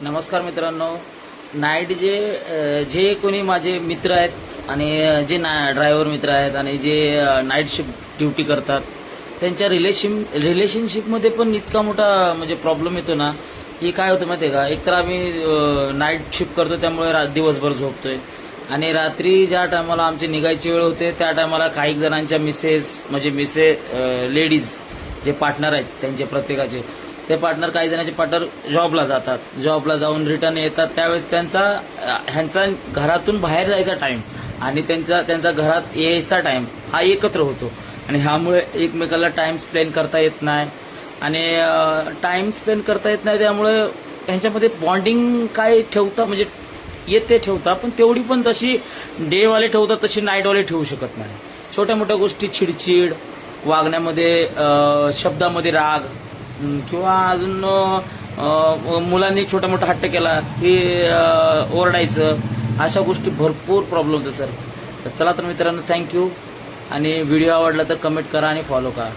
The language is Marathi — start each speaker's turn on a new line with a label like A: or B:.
A: नमस्कार मित्रांनो. नाईट जे कोणी माझे मित्र आहेत आणि जे ड्रायव्हर मित्र आहेत आणि जे नाईट शिफ्ट ड्युटी करतात त्यांच्या रिलेशनशिपमध्ये पण इतका मोठा म्हणजे प्रॉब्लेम येतो ना की काय होतं माहिती आहे का. एकतर आम्ही नाईट शिफ्ट करतो त्यामुळे दिवसभर झोपतोय आणि रात्री ज्या टायमाला आमची निघायची वेळ होते त्या टायमाला काही जणांच्या लेडीज जे पार्टनर आहेत त्यांचे प्रत्येकाचे ते पार्टनर काही जणांचे पार्टनर जॉबला जातात. जॉबला जाऊन रिटर्न येतात त्यावेळेस ह्यांचा घरातून बाहेर जायचा टाइम आणि त्यांचा घरात यायचा टाइम हा एकत्र होतो आणि ह्यामुळे एकमेकाला टाइम स्पेंड करता येत नाही आणि टाइम स्पेंड करता येत नाही त्यामुळे ह्यांच्यामध्ये बॉन्डिंग काय ठेवता म्हणजे येते ठेवता पण तेवढी पण तशी डेवाले ठेवतात तशी नाईटवाले ठेवू शकत नाही. छोट्या मोठ्या गोष्टी चिडचिड वागण्यामध्ये शब्दामध्ये राग किंवा अजून मुलांनी छोटा मोठा हट्ट केला की ओरडायचं अशा गोष्टी भरपूर प्रॉब्लेम होतात सर. चला तर मित्रांनो थँक्यू आणि व्हिडिओ आवडला तर कमेंट करा आणि फॉलो करा.